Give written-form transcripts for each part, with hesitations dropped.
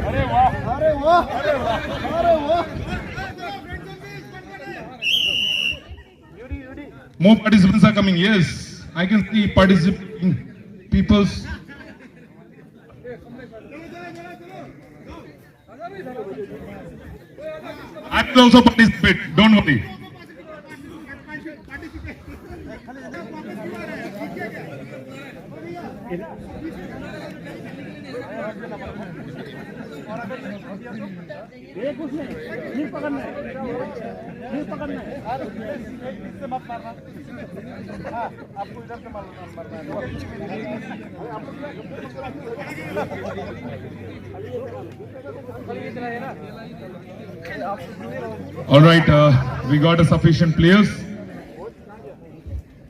अरे वाह, अरे वाह, अरे वाह, अरे वाह. More participants are coming. Yes, I can see participating people's. I will also participate. Don't worry. आपको इधर से मारना है. All right, we got a sufficient players.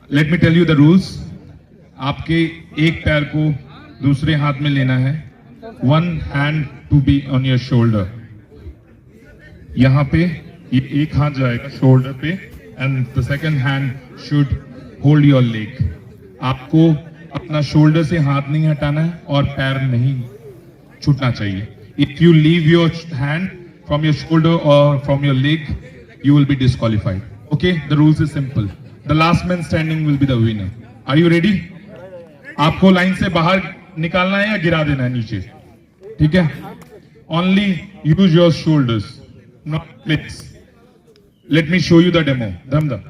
Let me tell you the rules. आपके एक पैर को दूसरे हाथ में लेना है. One hand to be on your shoulder. यहाँ पे ये एक हाथ जाएगा शोल्डर पे and the second hand should hold your leg. आपको अपना शोल्डर से हाथ नहीं हटाना है और पैर नहीं छूटना चाहिए. If you leave your hand from your shoulder or from your leg, you will be disqualified. Okay, the rules is simple. The last man standing will be the winner. Are you ready? आपको line से बाहर निकालना है या गिरा देना है नीचे? ठीक है? Only use your shoulders, not legs. Let me show you the demo. Dhamda.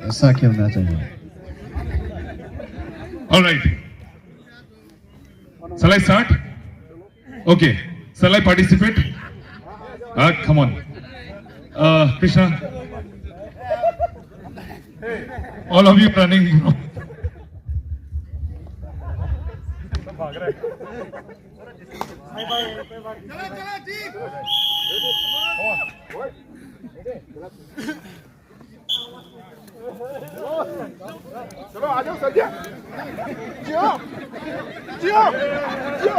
ऐसा खेलना चाहिए. All right. Shall I start? Okay. Shall I participate? Come on. Krishna. All of you running. चलो आ जाओ सर. जियो जियो जियो.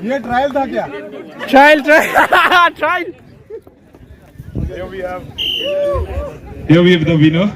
ये ट्रायल था क्या? Trial trial trial. Here we have Here we have the winner.